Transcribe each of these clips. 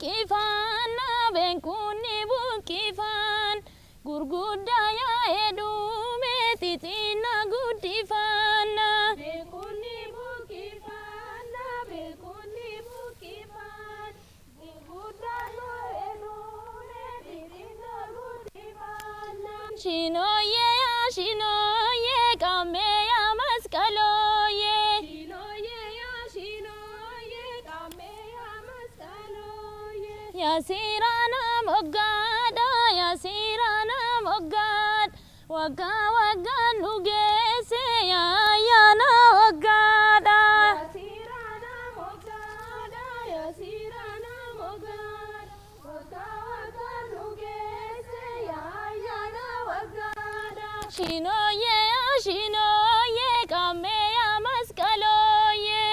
buqqifan beekunni buqqifan gurguddaa yaa'edhume xixiinna guddifan beekunni buqqifan gurguddaa yaa'edhume xixiinna guddifan shinoye kameya maskaloye Yasirana mogada yasirana mogad waga waga nugese ya yana wagada yasirana mogada waga waga nugese ya yana wagada shinoye kameya maskaloye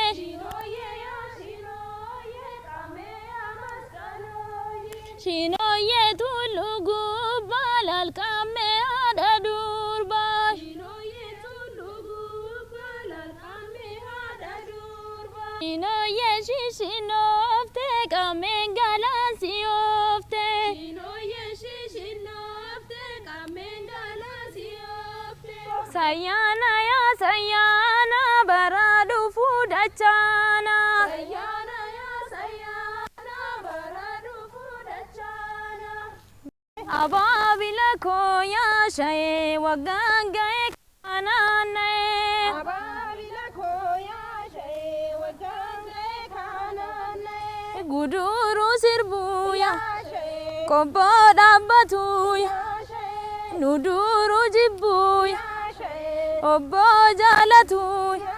Shinoye tulugu balal kame ada durba Shinoye shishinofte kame galasi ofte Sayana ya sayana baradu fudachana Ababila koya shaye wagangae kanane Guduru sirbuya koboda batuya Nuduru jibuya obbo jalatuya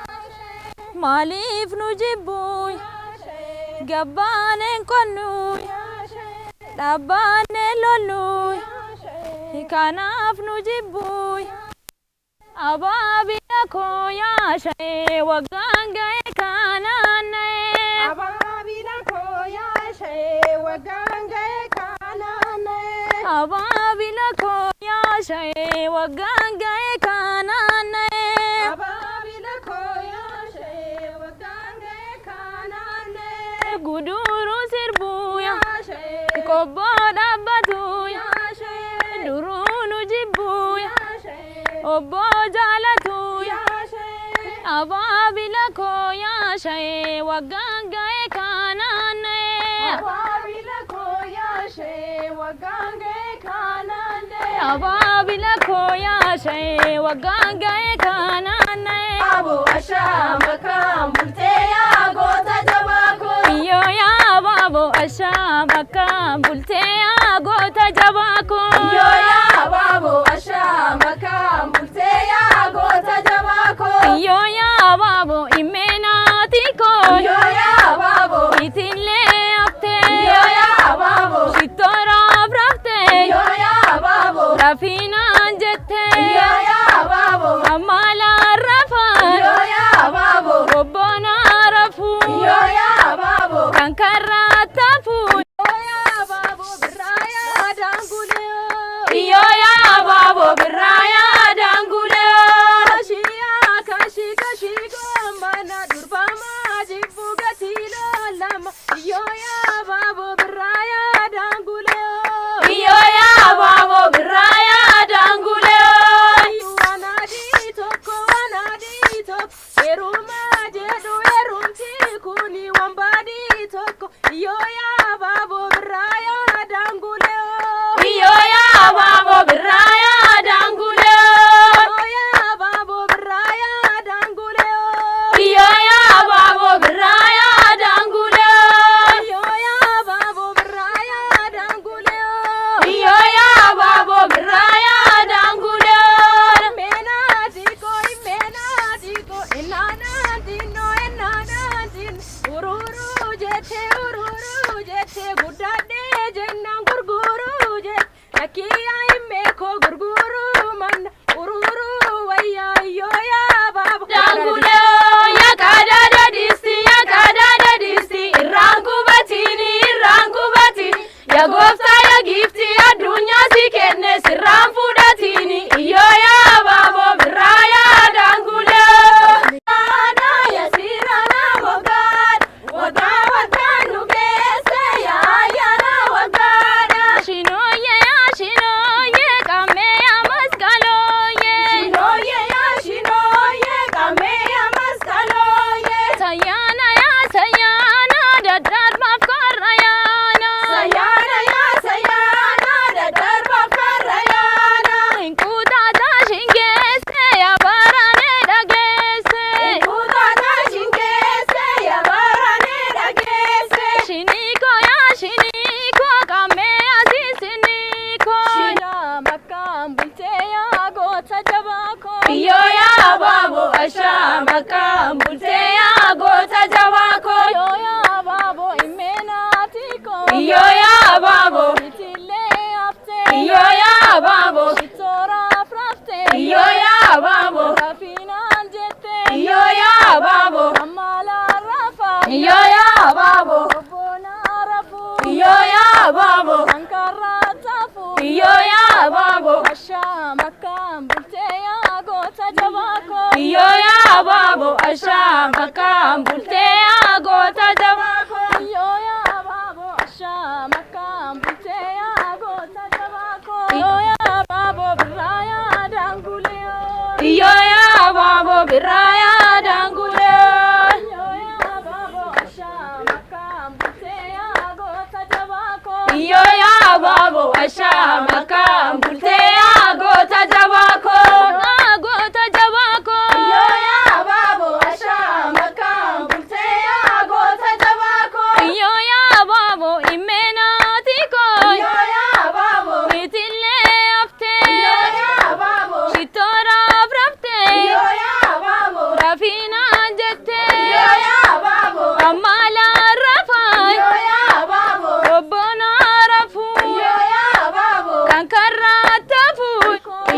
Malif nujibuya Gabbane konuya Dabane loluya Kanaf nujibuya Ababila koya shaye wagangae kanane Ababila koya shaye wagangae kanane Guduru sirbuya koboda batuya Durunu jibuya obbo jalatuya Ababila koya shaye wagangae kanane Ababila koya shaye wagangae kanane Abu ashama kambuteya gota jabako Iyo ya babo ashama kambuteya gota jabako Yo ya babu ashama kambuteya gota jabako Iyo ya babo imena tiko Yo ya babu Itille apte Yo ya babu Shitora brafte Yo ya babu Rafina jette Yo ya babu Amala rafa Yo ya babu Obona rafu Yo ya babu Kankara tafu Yo ya babu biraya dangule Iyo ya babo biraya dangule Kashi gombana durbama jibbu gatila lama Yo ya babu biraya dangule Iyo ya babo biraya dangule Wanadi toko Eruma jedu erumti kuni wambadi toko Yo ya babu biraya dangule Iyo ya babo biraya dangule Yo ya babu biraya dangule Iyo ya babo biraya dangule Yo ya babu biraya dangule Iyo ya babo biraya dangule Mena diko inana dino ururu jete gudade jenna gurguru jet Nakiya imeko gurguru man ururu waya yo ya babu Dangule ya kadada disi Rangu batini Ya gofta ya gifti adunya sikenne Siram fudatini Iyo ya babo biraya dangule ya sirana mogad wada nugese ya ashamakam bulteya gota jawako yo ya babo imenatiko yo ya babo itille afte yo ya babo itora frafte yo ya babo rafinan jette yo ya babo amala rafa yo ya babo bona rafu yo ya babo ankara tafu yo ya babo ashamakam bulteya gota jawako yo ya babo ashamakam bulteya gota jawako yo ya babo ashamakam bulteya gota jawako yo ya babo biraya danguleyo yo ya babo biraya dangule yo ya babo ashamakam bulteya gota jawako yo ya babo ashamakam bulteya gota jawako gota jawako yo ya babo ashamakam bulteya gota jawako yo ya babo imenatiko yo ya babo itille afte yo ya babo shitora frafte yo ya babo rafina jette yo ya babo amala rafa yo ya babo robbona rafu yo ya babo kankara tafu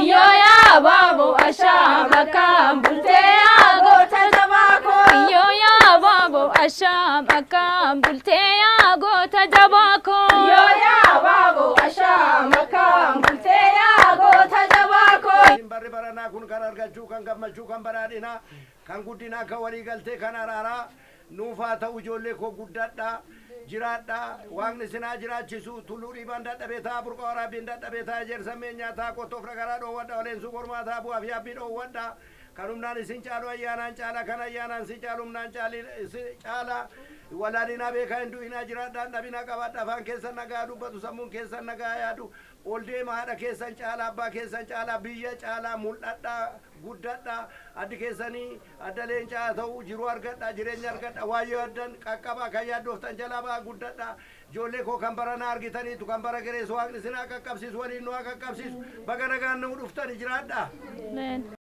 yo ya babo ashamakam bulteya gota jawako yo ya babo ashamakam bulteya gota jawako yo ya babo ashamakam bulteya gota jawako barri baranaa kun kan argachuu kan gammachuu kan badhaadhinaa kan guddinaa kan walii galtee kan araaraa nuufaa ta'u ijoollee koo guddadhaa jiraadhaa waaqni sinaa jiraachisu tulluu dhiibaan dadhabeetaa burqa waraabbiin dadhabeetaa ejersamee nyaataa qottoof ragaraa dhoowwadha oleensuu qormaataa bu'aaf yaabbii dhoowwadha kan humnaan isin caalu ayyaanaan caala kan ayyaanaan si caalu humnaan caala walaalinaa beekaa hin du'inaa jiraadhaan dhabina qabaadha afaan keessan nagaa dubbatu sammuun keessan nagaa yaadu ol deema haadha keessan caala abbaa keessan caala biyya caala mul'adhaa guddadhaa addi keessanii adda leencaa ta'u jiruu argadhaa jireenya argadhaa waayyoo addan qaqqabaa kan yaaddooftan jalaa ba'aa guddadhaa ijoollee koo kan baranaa argitaniitu kan bara gereessu waaqni sinaa qaqqabsiisu waliin nu haa qaqqabsiisu baga nagaan nu dhuftani jiraadhaa.